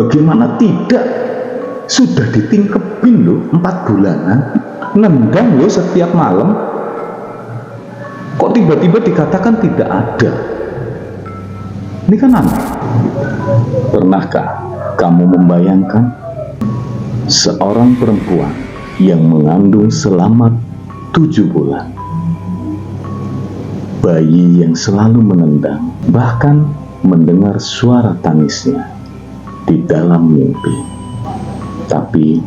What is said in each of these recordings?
Bagaimana tidak? Sudah ditingkepin loh 4 bulanan, nendang loh setiap malam. Kok tiba-tiba dikatakan tidak ada? Ini kan aneh. Pernahkah kamu membayangkan seorang perempuan yang mengandung selama 7 bulan, bayi yang selalu menendang, bahkan mendengar suara tangisnya di dalam mimpi? Tapi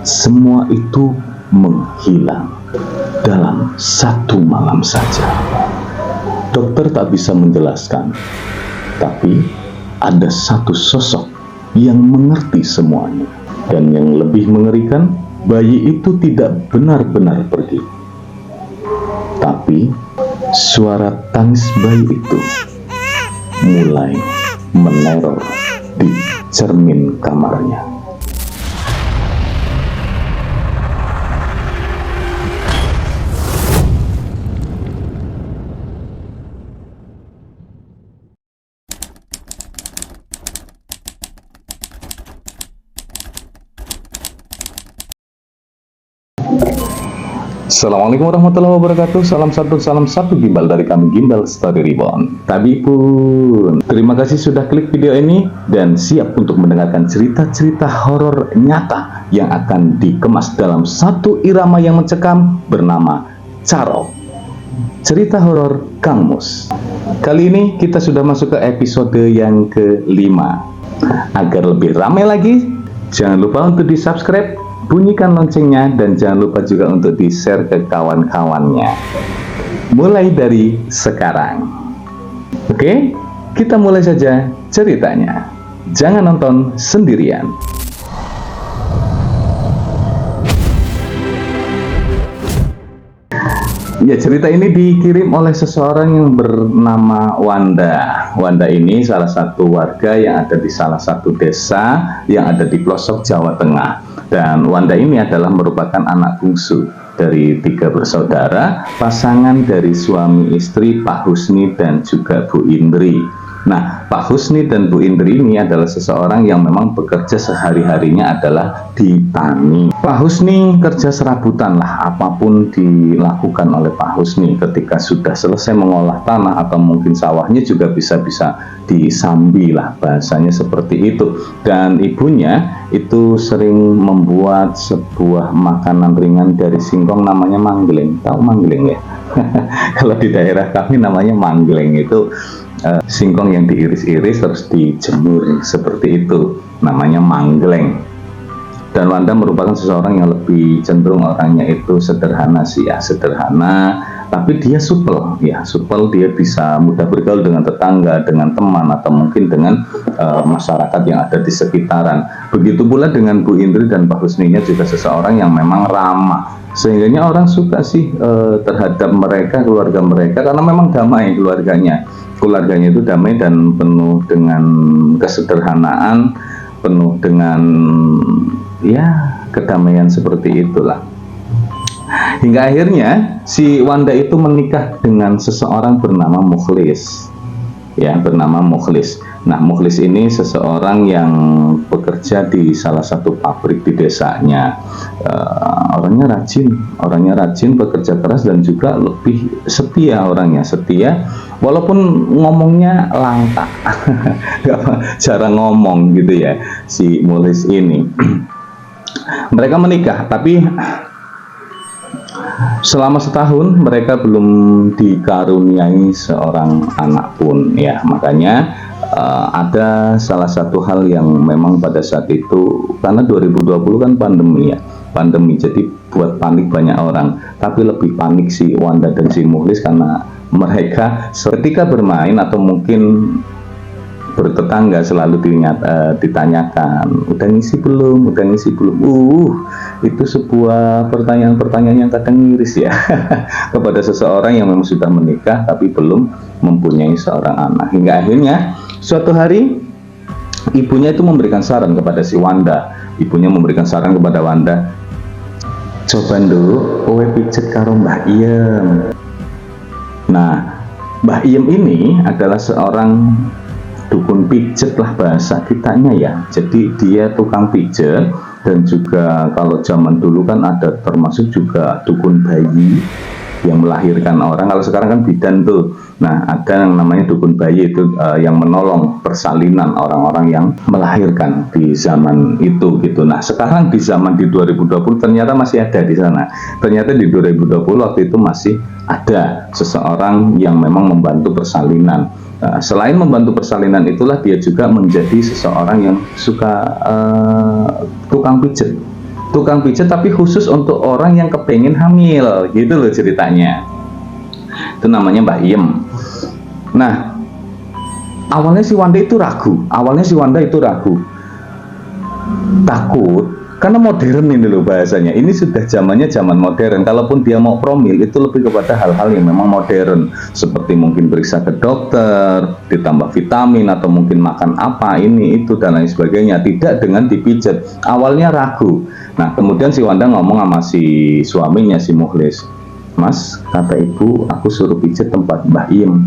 semua itu menghilang dalam 1 malam saja. Dokter tak bisa menjelaskan, tapi ada satu sosok yang mengerti semuanya. Dan yang lebih mengerikan, bayi itu tidak benar-benar pergi, tapi suara tangis bayi itu mulai meneror di cermin kamarnya. Assalamualaikum warahmatullahi wabarakatuh. Salam satu gimbal dari kami, Gimbal Story Reborn. Tapi pun terima kasih sudah klik video ini dan siap untuk mendengarkan cerita-cerita horor nyata yang akan dikemas dalam satu irama yang mencekam bernama Carok, cerita horor Kang Mus. Kali ini kita sudah masuk ke episode yang ke-5. Agar lebih ramai lagi, jangan lupa untuk di subscribe, bunyikan loncengnya, dan jangan lupa juga untuk di-share ke kawan-kawannya. Mulai dari sekarang. Oke, kita mulai saja ceritanya. Jangan nonton sendirian. Ya, cerita ini dikirim oleh seseorang yang bernama Wanda. Wanda ini salah satu warga yang ada di salah satu desa yang ada di pelosok Jawa Tengah. Dan Wanda ini adalah merupakan anak bungsu dari 3 bersaudara, pasangan dari suami istri Pak Husni dan juga Bu Indri. Nah, Pak Husni dan Bu Indri ini adalah seseorang yang memang bekerja sehari-harinya adalah di tani. Pak Husni kerja serabutan lah, apapun dilakukan oleh Pak Husni. Ketika sudah selesai mengolah tanah atau mungkin sawahnya juga bisa-bisa disambi lah, bahasanya seperti itu. Dan ibunya itu sering membuat sebuah makanan ringan dari singkong namanya manggleng. Tahu manggleng ya? Kalau di daerah kami namanya manggleng, itu singkong yang diiris-iris terus dijemur seperti itu, namanya manggleng. Dan Wanda merupakan seseorang yang lebih cenderung orangnya itu sederhana sih ya, sederhana, tapi dia supel ya, supel. Dia bisa mudah bergaul dengan tetangga, dengan teman, atau mungkin dengan masyarakat yang ada di sekitaran. Begitu pula dengan Bu Indri dan Pak Husninya, juga seseorang yang memang ramah, sehingga orang suka sih terhadap mereka, keluarga mereka, karena memang damai keluarganya itu damai dan penuh dengan kesederhanaan, penuh dengan ya kedamaian seperti itulah. Hingga akhirnya si Wanda itu menikah dengan seseorang bernama Mukhlis, ya, bernama Mukhlis. Nah, Mukhlis ini seseorang yang bekerja di salah satu pabrik di desanya. Orangnya rajin, bekerja keras, dan juga lebih setia orangnya, setia. Walaupun ngomongnya langka, jarang ngomong gitu ya si Mukhlis ini. Mereka menikah, tapi selama setahun mereka belum dikaruniai seorang anak pun ya. Makanya ada salah satu hal yang memang pada saat itu, karena 2020 kan pandemi ya, jadi buat panik banyak orang. Tapi lebih panik si Wanda dan si Mukhlis, karena mereka ketika bermain atau mungkin bertetangga selalu ditanyakan, udah ngisi belum. Itu sebuah pertanyaan yang kadang miris ya kepada seseorang yang memang sudah menikah tapi belum mempunyai seorang anak. Hingga akhirnya suatu hari ibunya itu memberikan saran kepada si Wanda. Coba dulu kowe pijet karo Mbah Iem. Nah, Mbah Iem ini adalah seorang dukun pijet lah bahasa kitanya ya. Jadi dia tukang pijet, dan juga kalau zaman dulu kan ada termasuk juga dukun bayi yang melahirkan orang. Kalau sekarang kan bidan tuh. Nah, ada yang namanya dukun bayi itu yang menolong persalinan orang-orang yang melahirkan di zaman itu gitu. Nah, sekarang di zaman di 2020 ternyata masih ada di sana. Ternyata di 2020 waktu itu masih ada seseorang yang memang membantu persalinan. Nah, selain membantu persalinan itulah dia juga menjadi seseorang yang suka tukang pijet. Tukang pijet tapi khusus untuk orang yang kepengen hamil gitu loh ceritanya. Itu namanya Mbah Iem. Nah, awalnya si Wanda itu ragu. Takut karena modern ini loh bahasanya. Ini sudah zamannya zaman modern. Kalaupun dia mau promil itu lebih kepada hal-hal yang memang modern, seperti mungkin periksa ke dokter, ditambah vitamin, atau mungkin makan apa ini itu dan lain sebagainya. Tidak dengan dipijat. Awalnya ragu. Nah, kemudian si Wanda ngomong sama si suaminya, si Mukhlis, "Mas, kata ibu aku suruh pijat tempat Mbah Iem."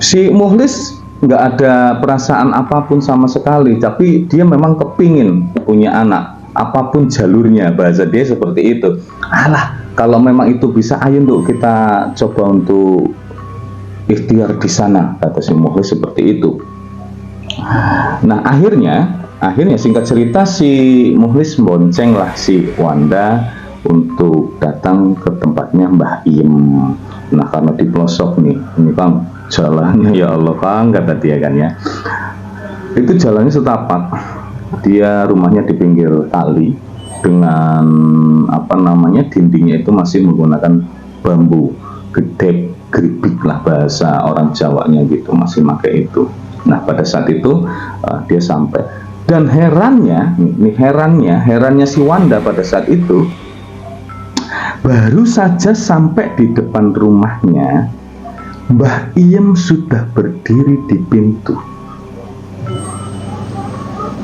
Si Mukhlis nggak ada perasaan apapun sama sekali, tapi dia memang kepingin punya anak, apapun jalurnya, bahasa dia seperti itu. Alah, kalau memang itu bisa, ayo untuk kita coba untuk ikhtiar di sana, kata si Mukhlis seperti itu. Nah, akhirnya singkat cerita si Mukhlis bonceng lah si Wanda untuk datang ke tempatnya Mbah Iem. Nah, karena di pelosok nih, ini Kang, jalannya ya Allah Kang, kata dia kan ya, itu jalannya setapak. Dia rumahnya di pinggir kali dengan dindingnya itu masih menggunakan bambu gede, geribik lah bahasa orang Jawanya gitu, masih pakai itu. Nah, pada saat itu dia sampai, dan herannya si Wanda pada saat itu, baru saja sampai di depan rumahnya, Mbah Iem sudah berdiri di pintu.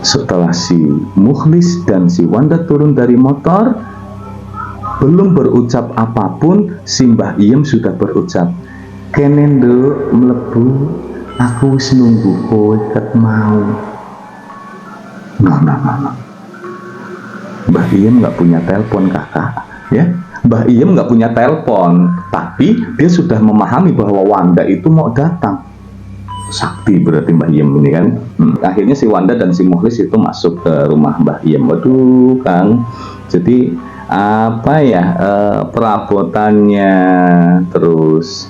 Setelah si Mukhlis dan si Wanda turun dari motor, belum berucap apapun, si Mbah Iem sudah berucap, "Kene nduk mlebu, aku wis nunggu kowe ket mau." Nah. Mbah Iem nggak punya telepon kakak, ya. Mbah Iem nggak punya telepon, tapi dia sudah memahami bahwa Wanda itu mau datang. Sakti berarti Mbah Iem ini kan. Akhirnya si Wanda dan si Mukhlis itu masuk ke rumah Mbah Iem. Waduh Kang, jadi perabotannya, terus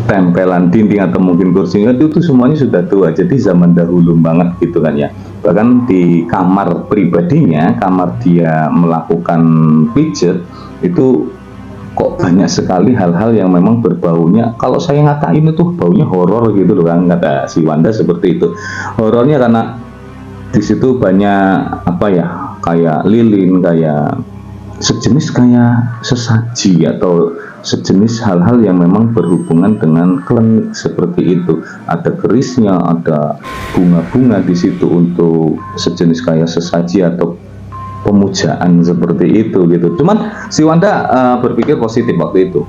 tempelan dinding atau mungkin kursinya itu semuanya sudah tua, jadi zaman dahulu banget gitu kan ya. Bahkan di kamar pribadinya, kamar dia melakukan pijat itu kok banyak sekali hal-hal yang memang berbaunya, kalau saya ngatain itu baunya horor gitu loh kan, kata si Wanda seperti itu. Horornya karena di situ banyak kayak lilin, kayak sejenis kayak sesaji atau sejenis hal-hal yang memang berhubungan dengan klinik seperti itu. Ada kerisnya, ada bunga-bunga di situ untuk sejenis kayak sesaji atau pemujaan seperti itu gitu. Cuman si Wanda berpikir positif waktu itu.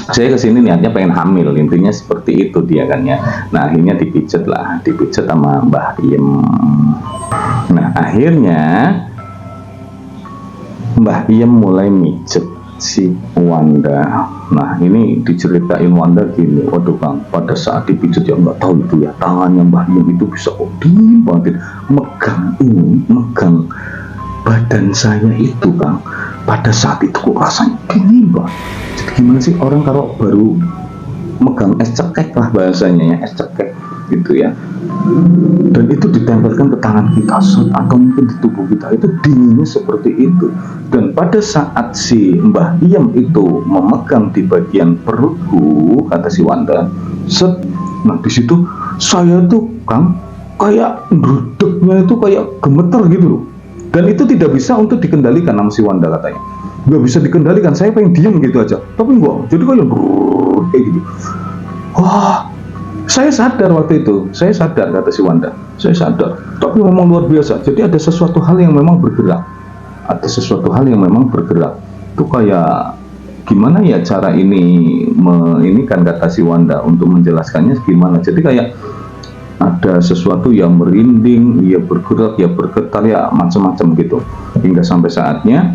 Saya kesini niatnya pengen hamil, intinya seperti itu dia kan ya. Nah, akhirnya dipijat sama Mbah Iem. Nah, akhirnya Mbah Iem mulai mijet si Wanda. Nah, ini diceritain Wanda gini, waduh Kang, pada saat dipijat ya nggak tahu itu ya, tangannya Mbah Iem itu bisa dingin banget, megang badan saya itu Kang. Pada saat itu kok rasanya dingin banget. Jadi gimana sih orang kalau baru megang es cekek lah bahasanya ya, es cekek gitu ya, dan itu ditempelkan ke tangan kita atau mungkin di tubuh kita, itu dinginnya seperti itu. Dan pada saat si Mbah Iem itu memegang di bagian perutku, kata si Wanda, nah di situ saya tuh Kang kayak geruduknya itu kayak gemeter gitu loh, dan itu tidak bisa untuk dikendalikan sama si Wanda, katanya nggak bisa dikendalikan. Saya pengen diam gitu aja, tapi enggak, jadi kayak gitu. Wah, saya sadar waktu itu, kata si Wanda, saya sadar, tapi memang luar biasa. Jadi ada sesuatu hal yang memang bergerak, itu kayak gimana ya cara ini kan kata si Wanda untuk menjelaskannya gimana. Jadi kayak ada sesuatu yang merinding, ya bergerak, ya bergetar, ya macam-macam gitu. Hingga sampai saatnya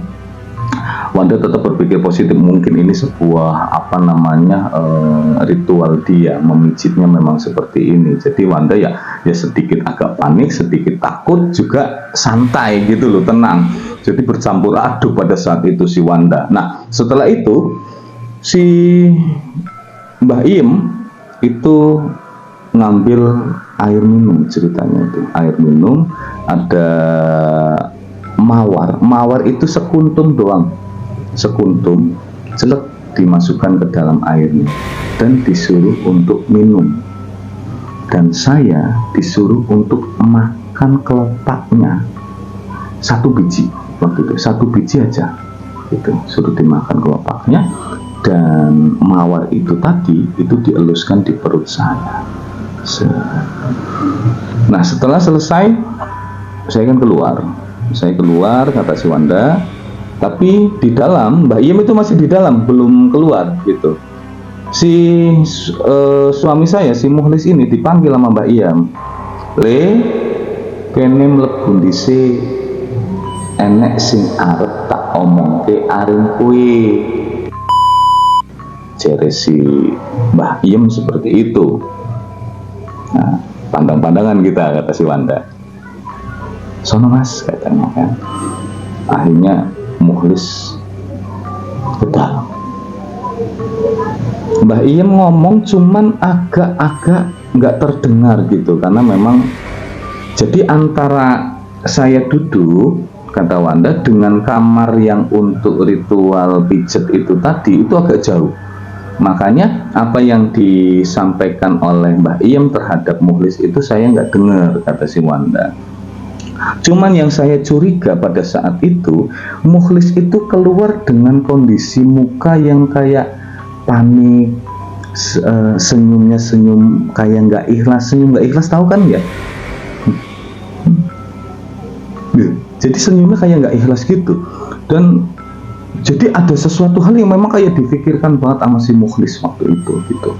Wanda tetap berpikir positif, mungkin ini sebuah ritual dia memijitnya memang seperti ini. Jadi Wanda ya sedikit agak panik, sedikit takut, juga santai gitu loh, tenang. Jadi bercampur aduk pada saat itu si Wanda. Nah setelah itu si Mbah Iem itu ngambil air minum, ceritanya itu air minum, ada mawar itu sekuntum doang, sekuntum celek dimasukkan ke dalam airnya dan disuruh untuk minum, dan saya disuruh untuk makan kelepaknya satu biji. Waktu itu satu biji aja gitu, suruh dimakan kelepaknya, dan mawar itu tadi itu dieluskan di perut saya. Nah setelah selesai saya kan keluar kata si Wanda, tapi di dalam Mbah Iem itu masih di dalam, belum keluar gitu. Si suami saya si Mukhlis ini dipanggil sama Mbah Iem, "Le, kene mlebu ndise, enek sing arep tak omongke aring kowe." Jere si Mbah Iem seperti itu. Nah, pandang-pandangan kita, kata si Wanda. "Sono mas," katanya kan. Akhirnya Mukhlis ke dalam. Mbah Iem ngomong cuman agak-agak nggak terdengar gitu, karena memang jadi antara saya duduk, kata Wanda, dengan kamar yang untuk ritual pijet itu tadi itu agak jauh. Makanya apa yang disampaikan oleh Mbah Iem terhadap Mukhlis itu saya nggak dengar, kata si Wanda. Cuman yang saya curiga pada saat itu, Mukhlis itu keluar dengan kondisi muka yang kayak panik, senyumnya senyum kayak nggak ikhlas, tahu kan ya? Jadi senyumnya kayak nggak ikhlas gitu, dan jadi ada sesuatu hal yang memang kayak difikirkan banget sama si Mukhlis waktu itu gitu.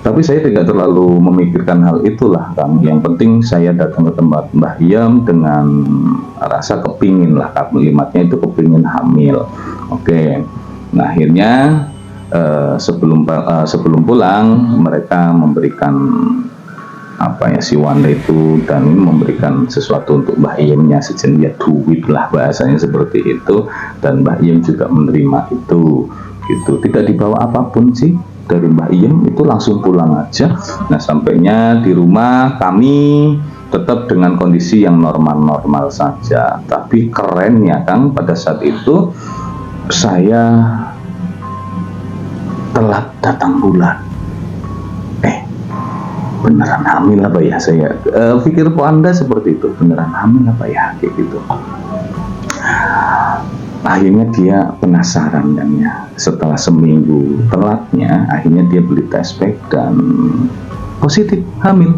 Tapi saya tidak terlalu memikirkan hal itulah kan. Yang penting saya datang ke tempat Mbah Iem dengan rasa kepingin lah, kalimatnya itu kepingin hamil. Oke. Nah akhirnya sebelum pulang mereka memberikan si Wanda itu, dan memberikan sesuatu untuk Mbah Iemnya, sejenis duit lah bahasanya seperti itu, dan Mbah Iem juga menerima itu gitu. Tidak dibawa apapun sih dari Mbah Iem, itu langsung pulang aja. Nah sampainya di rumah kami tetap dengan kondisi yang normal-normal saja. Tapi kerennya Kang, pada saat itu saya telat datang bulan. Beneran hamil apa ya? Saya pikir po Anda seperti itu, beneran hamil apa ya, kayak gitu. Akhirnya dia penasaran kan ya, setelah seminggu telatnya akhirnya dia beli test pack dan positif hamil.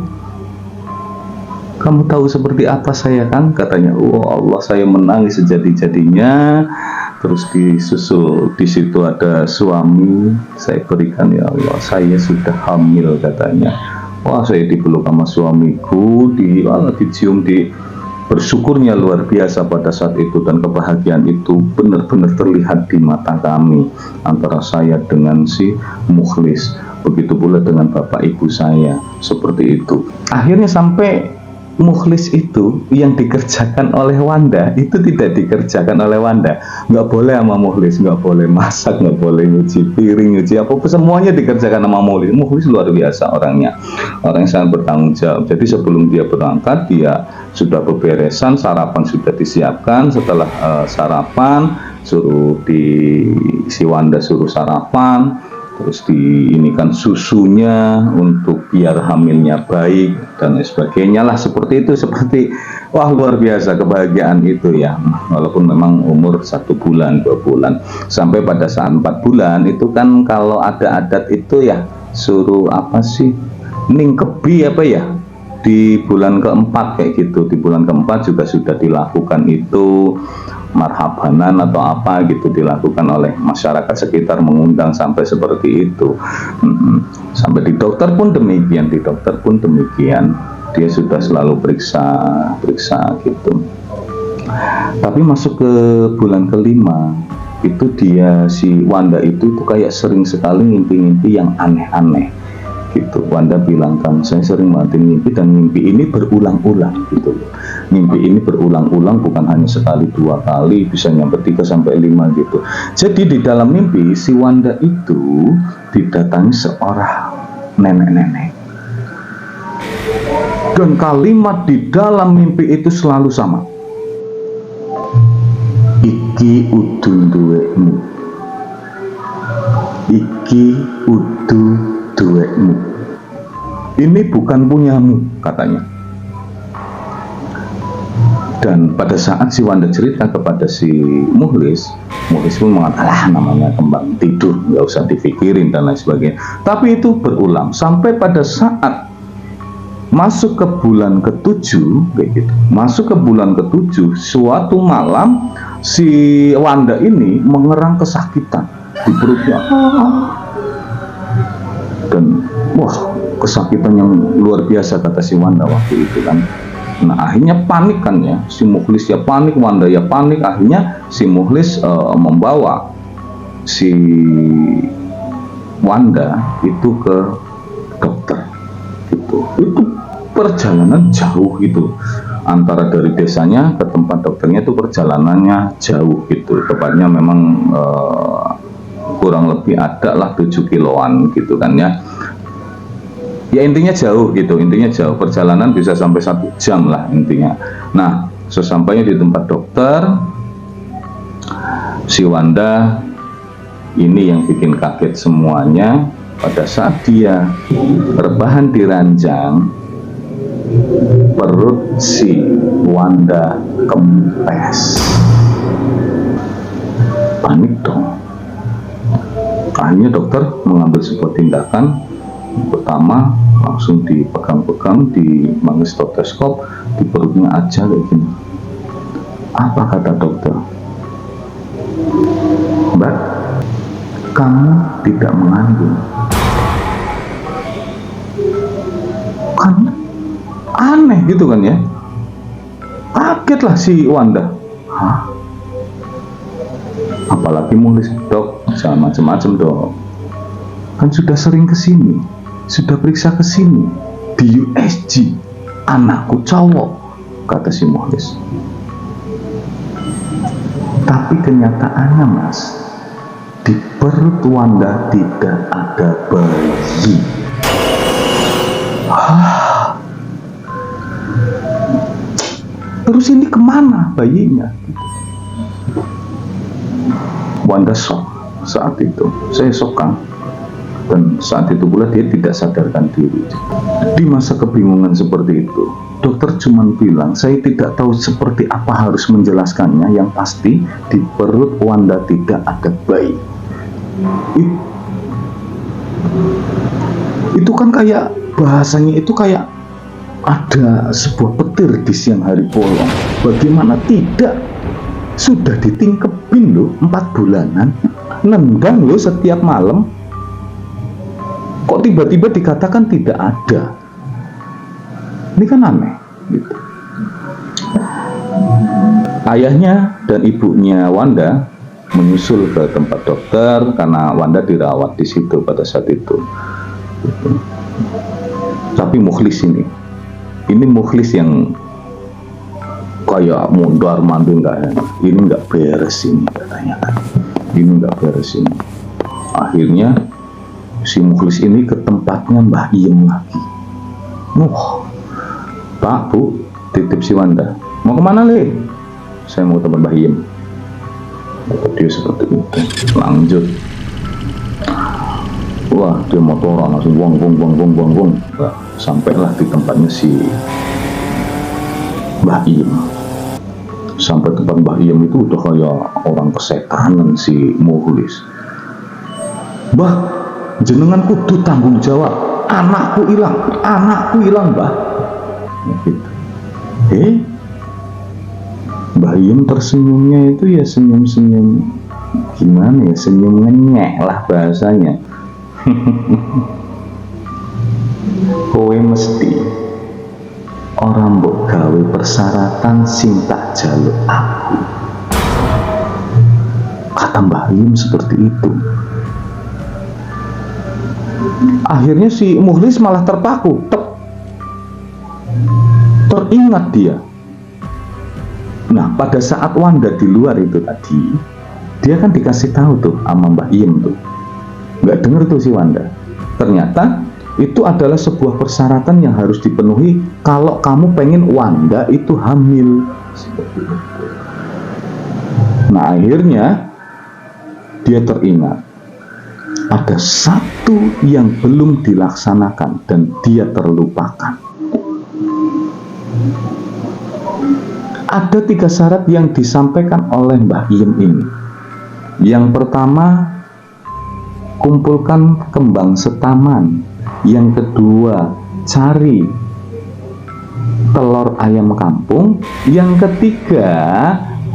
"Kamu tahu seperti apa saya kan?" katanya. "Oh Allah, saya menangis sejadi-jadinya." Terus disusul di situ ada suami, saya berikan, "Ya Allah, saya sudah hamil," katanya. Wah, saya dipeluk sama suamiku, dicium, bersyukurnya luar biasa pada saat itu, dan kebahagiaan itu benar-benar terlihat di mata kami antara saya dengan si Mukhlis. Begitu pula dengan bapak ibu saya, seperti itu. Akhirnya sampai Mukhlis itu yang dikerjakan oleh Wanda itu tidak dikerjakan oleh Wanda. Nggak boleh sama Mukhlis, nggak boleh masak, nggak boleh nyuci piring, nyuci apa, semuanya dikerjakan sama Mukhlis. Mukhlis luar biasa orangnya, orang yang sangat bertanggung jawab. Jadi sebelum dia berangkat, dia sudah beberesan, sarapan sudah disiapkan. Setelah sarapan, si Wanda suruh sarapan. Terus diinikan susunya untuk biar hamilnya baik dan sebagainya lah, seperti itu. Wah, luar biasa kebahagiaan itu ya, walaupun memang umur 1 bulan 2 bulan sampai pada saat 4 bulan itu kan, kalau ada adat itu ya suruh ningkebi di bulan keempat kayak gitu. Di bulan keempat juga sudah dilakukan itu, marhabanan atau apa gitu dilakukan oleh masyarakat sekitar, mengundang sampai seperti itu. Sampai di dokter pun demikian, dia sudah selalu periksa gitu. Tapi masuk ke bulan kelima itu si Wanda itu kayak sering sekali mimpi-mimpi yang aneh-aneh gitu. Wanda bilang kan, saya sering banget mimpi, dan mimpi ini berulang-ulang gitu. Mimpi ini berulang-ulang, bukan hanya sekali 2 kali, bisa nyampe 3 sampai 5 gitu. Jadi di dalam mimpi si Wanda itu didatangi seorang nenek-nenek, dan kalimat di dalam mimpi itu selalu sama, iki udu duwekmu, iki udu duwekmu, ini bukan punyamu katanya. Dan pada saat si Wanda cerita kepada si Mukhlis pun mengatakan, namanya kembang tidur, nggak usah dipikirin dan lain sebagainya. Tapi itu berulang sampai pada saat masuk ke bulan ke-7 kayak gitu. Masuk ke bulan ke-7, suatu malam si Wanda ini mengerang kesakitan di perutnya. Dan wah, kesakitan yang luar biasa kata si Wanda waktu itu kan. Nah akhirnya panik kan ya, si Mukhlis ya panik, Wanda ya panik. Akhirnya si Mukhlis membawa si Wanda itu ke dokter gitu. Itu perjalanan jauh gitu, antara dari desanya ke tempat dokternya itu perjalanannya jauh gitu. Tepatnya memang kurang lebih ada lah 7 kiloan gitu kan ya. Ya intinya jauh gitu, perjalanan bisa sampai 1 jam lah intinya. Nah sesampainya di tempat dokter, si Wanda ini yang bikin kaget semuanya. Pada saat dia rebahan di ranjang, perut si Wanda kempes. Panik dong. Akhirnya dokter mengambil sebuah tindakan. Pertama langsung dipegang-pegang, di stetoskop di perutnya aja kayak gini. Apa kata dokter? Mbak, kamu tidak mengandung. Kan aneh gitu kan ya. Kagetlah si Wanda. Hah? Apalagi Mukhlis, dok, jangan macam-macam dok. Kan sudah sering kesini, sudah periksa ke sini di USG, anakku cowok, kata si Mukhlis. Tapi kenyataannya mas, di perut Wanda tidak ada bayi. Terus ini kemana bayinya? Wanda shock saat itu, saya shock kan. Dan saat itu pula dia tidak sadarkan diri. Di masa kebingungan seperti itu, dokter cuma bilang, saya tidak tahu seperti apa harus menjelaskannya. Yang pasti di perut Wanda tidak ada bayi. Itu kan kayak bahasanya itu kayak ada sebuah petir di siang hari bolong. Bagaimana tidak? Sudah ditingkepin loh 4 bulanan, nendang loh setiap malam. Kok tiba-tiba dikatakan tidak ada? Ini kan aneh gitu. Ayahnya dan ibunya Wanda menyusul ke tempat dokter karena Wanda dirawat di situ pada saat itu gitu. Tapi Mukhlis ini Mukhlis yang kayak mundar mandir, ini nggak beres ini katanya kan. Ini nggak beres ini. Akhirnya si Mukhlis ini ke tempatnya Mbah Iem lagi. Pak, Bu, titip si Wanda. Mau kemana, Le? Saya mau tempat Mbah Iem. Dia seperti itu. Lanjut. Wah, dia motoran langsung buang. Sampailah di tempatnya si Mbah Iem. Sampai tempat Mbah Iem itu udah kayak orang kesetanan si Mukhlis. Mbah, jenengan kudu tanggung jawab, anakku hilang Mbah gitu. Mbah Iem tersenyumnya itu ya senyum-senyum gimana ya, senyum ngenyek lah bahasanya. Kowe mesti orang mbok gawe persyaratan sing tak jaluk aku, kata Mbah Iem seperti itu. Akhirnya si Mukhlis malah terpaku, teringat dia. Nah, pada saat Wanda di luar itu tadi, dia kan dikasih tahu tuh sama Mbah Iem tuh, nggak denger tuh si Wanda. Ternyata itu adalah sebuah persyaratan yang harus dipenuhi kalau kamu pengen Wanda itu hamil. Nah, akhirnya dia teringat ada satu yang belum dilaksanakan dan dia terlupakan. Ada 3 syarat yang disampaikan oleh Mbah Iem ini. Yang pertama, kumpulkan kembang setaman. Yang kedua, cari telur ayam kampung. Yang ketiga,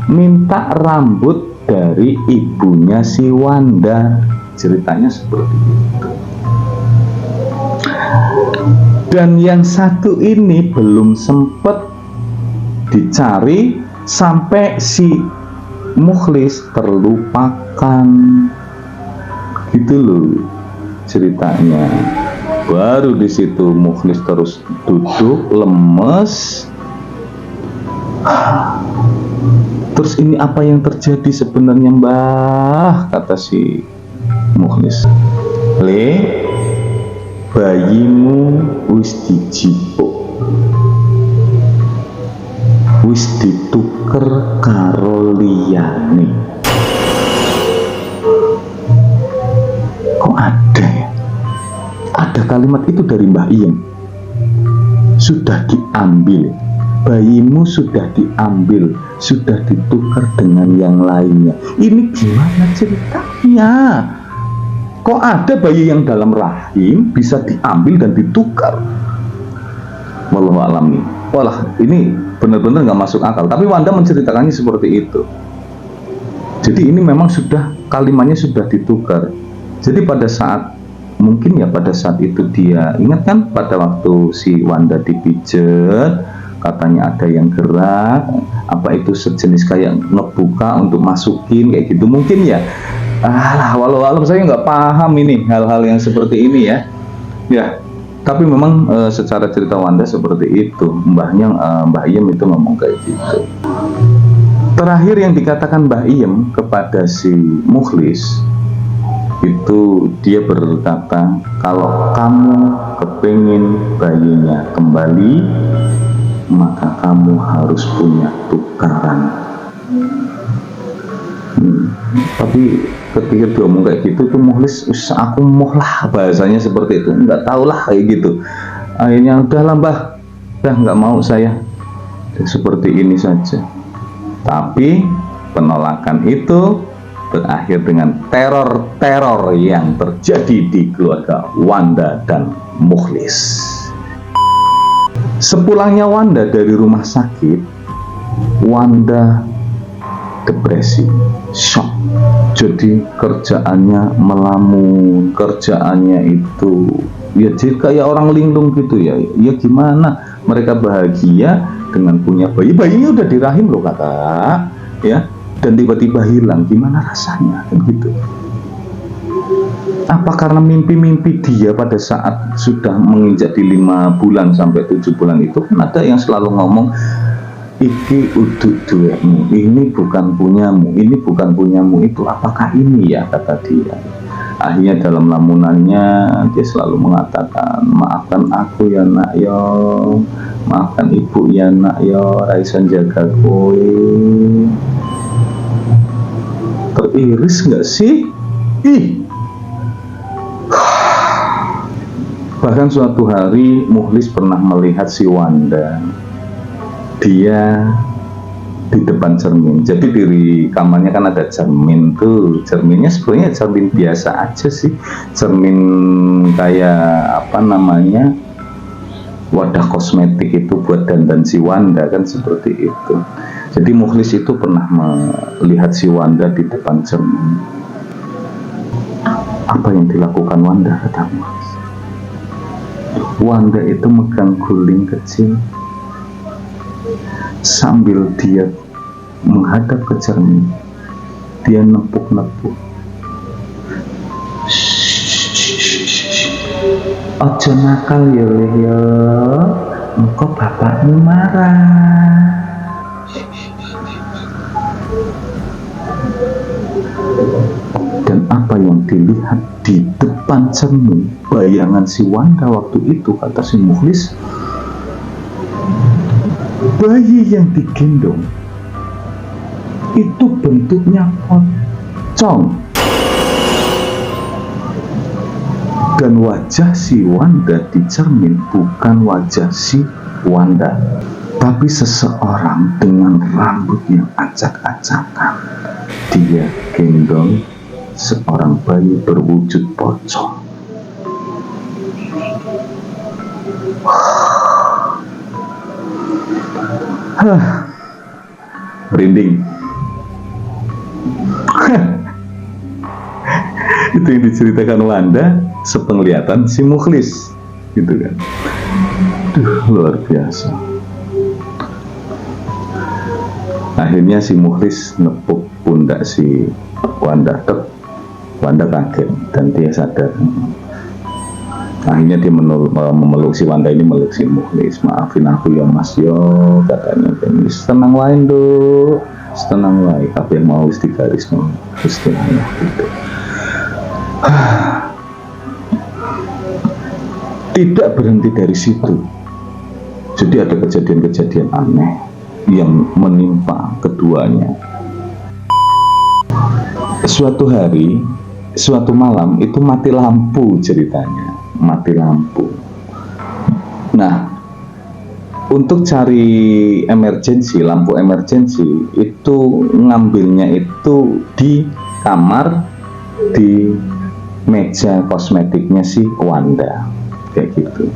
minta rambut dari ibunya si Wanda. Ceritanya seperti itu. Dan yang satu ini belum sempat dicari sampai si Mukhlis terlupakan, gitu loh ceritanya. Baru di situ Mukhlis terus duduk lemes. Terus ini apa yang terjadi sebenarnya Mbah, kata si Mukhlis. Le, bayimu wis dijipuk, wis dituker karo liyane. Kok ada ya? Ada kalimat itu dari Mbah Iem. Sudah diambil, bayimu sudah diambil, sudah ditukar dengan yang lainnya. Ini gimana ceritanya? Kok ada bayi yang dalam rahim bisa diambil dan ditukar? Wallahu a'lam nih. Walah, ini benar-benar nggak masuk akal. Tapi Wanda menceritakannya seperti itu. Jadi ini memang sudah kalimatnya sudah ditukar. Jadi pada saat mungkin ya pada saat itu dia ingat kan pada waktu si Wanda dipijet, katanya ada yang gerak, apa itu sejenis kayak ngebuka untuk masukin kayak gitu mungkin ya. Alah, walau alam saya nggak paham ini hal-hal yang seperti ini ya. Ya. Tapi memang secara cerita Wanda seperti itu, Mbah Iem itu ngomong kayak gitu. Terakhir yang dikatakan Mbah Iem kepada si Mukhlis itu dia berkata, kalau kamu kepingin bayinya kembali, maka kamu harus punya tukaran. Tapi ketika dia ngomong kayak gitu tuh Mukhlis, aku moh lah bahasanya seperti itu, nggak tahu lah kayak gitu. Akhirnya udahlah Mbah, udah nggak mau saya seperti ini saja. Tapi penolakan itu berakhir dengan teror-teror yang terjadi di keluarga Wanda dan Mukhlis. Sepulangnya Wanda dari rumah sakit, Wanda depresi, shock. Jadi kerjaannya melamun, kerjaannya itu ya jadi kayak orang linglung gitu ya. Ya gimana mereka bahagia dengan punya bayi, bayinya udah di rahim loh kakak, ya, dan tiba-tiba hilang, gimana rasanya kan gitu. Apa karena mimpi-mimpi dia pada saat sudah menginjak di 5 bulan sampai 7 bulan itu kan ada yang selalu ngomong, iki uduk duekmu, ini bukan punyamu, ini bukan punyamu, itu apakah ini ya, kata dia. Akhirnya dalam lamunannya dia selalu mengatakan, maafkan aku ya nak yo, maafkan ibu ya nak yo, Raisan jaga kowe. Teriris nggak sih? Ih. Bahkan suatu hari Mukhlis pernah melihat si Wanda, dia di depan cermin. Jadi di kamarnya kan ada cermin tuh. Cerminnya sebenarnya cermin biasa aja sih. Cermin kayak apa namanya, wadah kosmetik itu buat dandan si Wanda kan seperti itu. Jadi Mukhlis itu pernah melihat si Wanda di depan cermin. Apa yang dilakukan Wanda, kata Mukhlis? Wanda itu megang guling kecil sambil dia menghadap ke cermin. Dia nepuk-nepuk. Ojo nakal ya ya, engko bapakmu marah. Dan apa yang dilihat di depan cermin, bayangan si Wanda waktu itu, kata si Mukhlis, bayi yang digendong itu bentuknya pocong. Dan wajah si Wanda di cermin bukan wajah si Wanda, tapi seseorang dengan rambut yang acak-acakan. Dia gendong seorang bayi berwujud pocong. Merinding. Itu yang diceritakan Wanda sepenglihatan si Mukhlis, gitu kan. Luar biasa. Akhirnya si Mukhlis nepuk pundak si Wanda. Wanda kaget dan dia sadar. Akhirnya dia memeluk si Wanda ini, meluk si Mukhlis. Maafin aku ya mas yo, katanya. Tenang lain do, tenang lain. Tapi yang mau istigaris no, istilahnya gitu. Tidak berhenti dari situ. Jadi ada kejadian-kejadian aneh yang menimpa keduanya. Suatu hari, suatu malam itu mati lampu ceritanya. Mati lampu. Nah, untuk cari emergency, lampu emergency itu ngambilnya itu di kamar, di meja kosmetiknya si Wanda, kayak gitu.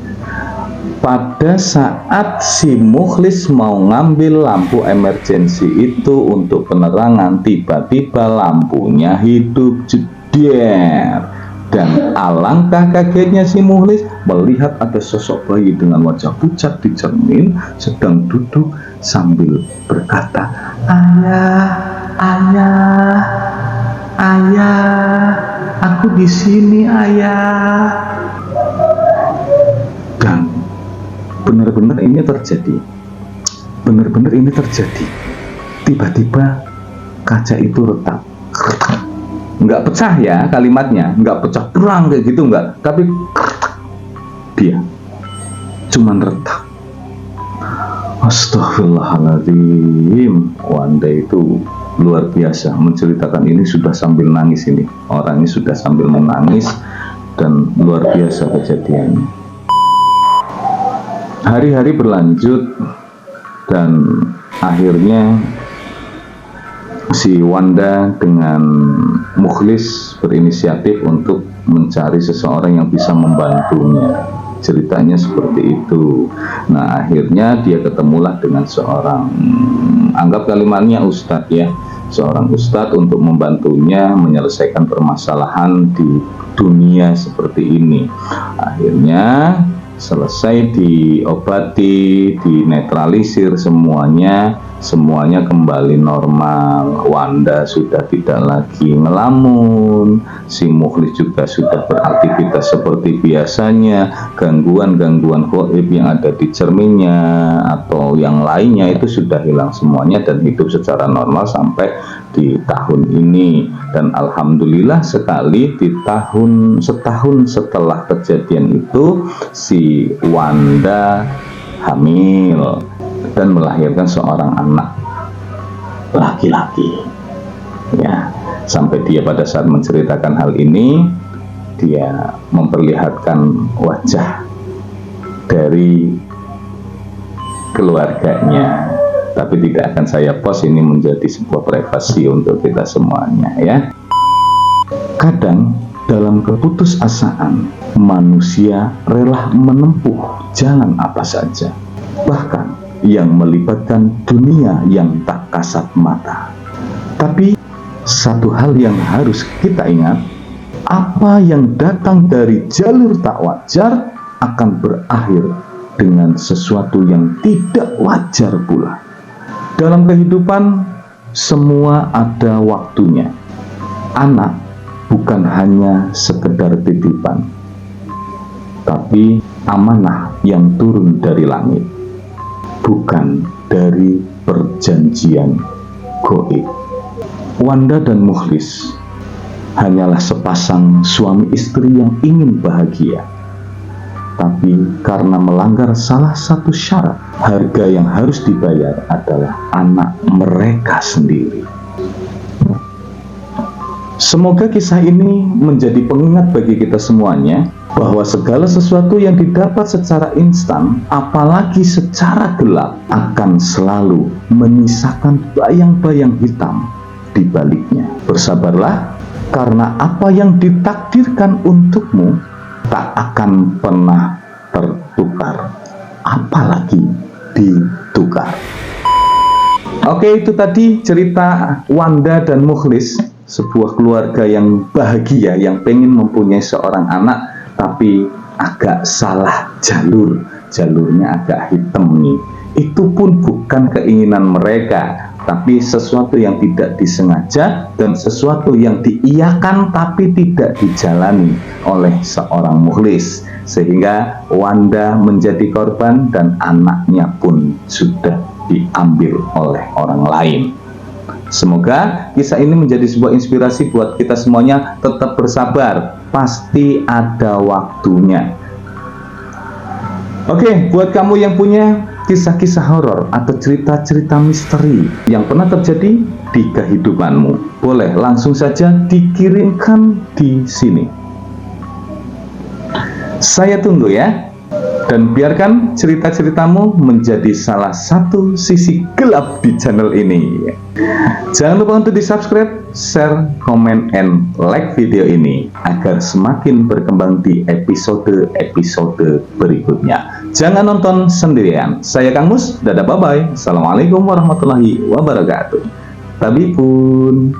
Pada saat si Mukhlis mau ngambil lampu emergency itu untuk penerangan, tiba-tiba lampunya hidup jeder. Dan alangkah kagetnya si Mukhlis melihat ada sosok bayi dengan wajah pucat di cermin sedang duduk sambil berkata, "Ayah, ayah, ayah, aku di sini ayah." Dan benar-benar ini terjadi. Benar-benar ini terjadi. Tiba-tiba kaca itu retak. Nggak pecah ya kalimatnya, nggak pecah perang kayak gitu, nggak. Tapi dia cuman retak. Astaghfirullahaladzim. Wanda itu luar biasa menceritakan ini sudah sambil nangis ini. Orangnya sudah sambil menangis dan luar biasa kejadiannya. Hari-hari berlanjut dan akhirnya si Wanda dengan Mukhlis berinisiatif untuk mencari seseorang yang bisa membantunya. Ceritanya seperti itu. Nah, akhirnya dia ketemulah dengan seorang, anggap kalimatnya ustadz ya, seorang ustadz untuk membantunya menyelesaikan permasalahan di dunia seperti ini. Akhirnya selesai diobati, dinetralisir semuanya kembali normal. Wanda sudah tidak lagi ngelamun, si Mukhlis juga sudah beraktivitas seperti biasanya. Gangguan-gangguan gaib yang ada di cerminnya atau yang lainnya itu sudah hilang semuanya dan hidup secara normal sampai di tahun ini. Dan alhamdulillah sekali di setahun setelah kejadian itu si Wanda hamil dan melahirkan seorang anak laki-laki ya. Sampai dia pada saat menceritakan hal ini, dia memperlihatkan wajah dari keluarganya, tapi tidak akan saya post, ini menjadi sebuah privasi untuk kita semuanya ya. Kadang dalam keputusasaan manusia rela menempuh jalan apa saja, bahkan yang melibatkan dunia yang tak kasat mata. Tapi satu hal yang harus kita ingat, apa yang datang dari jalur tak wajar akan berakhir dengan sesuatu yang tidak wajar pula. Dalam kehidupan, semua ada waktunya. Anak bukan hanya sekedar titipan, tapi amanah yang turun dari langit, bukan dari perjanjian gaib. Wanda dan Mukhlis hanyalah sepasang suami istri yang ingin bahagia, tapi karena melanggar salah satu syarat, harga yang harus dibayar adalah anak mereka sendiri. Semoga kisah ini menjadi pengingat bagi kita semuanya bahwa segala sesuatu yang didapat secara instan, apalagi secara gelap, akan selalu menyisakan bayang-bayang hitam di baliknya. Bersabarlah, karena apa yang ditakdirkan untukmu tak akan pernah tertukar, apalagi ditukar. Oke, itu tadi cerita Wanda dan Mukhlis, sebuah keluarga yang bahagia, yang pengen mempunyai seorang anak, tapi agak salah jalur, jalurnya agak hitam nih. Itu pun bukan keinginan mereka, tapi sesuatu yang tidak disengaja dan sesuatu yang diiyakan tapi tidak dijalani oleh seorang Mukhlis, sehingga Wanda menjadi korban dan anaknya pun sudah diambil oleh orang lain. Semoga kisah ini menjadi sebuah inspirasi buat kita semuanya. Tetap bersabar, pasti ada waktunya. Oke, buat kamu yang punya kisah-kisah horor atau cerita-cerita misteri yang pernah terjadi di kehidupanmu, boleh langsung saja dikirimkan di sini. Saya tunggu ya. Dan biarkan cerita-ceritamu menjadi salah satu sisi gelap di channel ini. Jangan lupa untuk di-subscribe, share, komen, and like video ini agar semakin berkembang di episode-episode berikutnya. Jangan nonton sendirian. Saya Kang Mus, dadah, bye-bye. Assalamualaikum warahmatullahi wabarakatuh. Tabipun.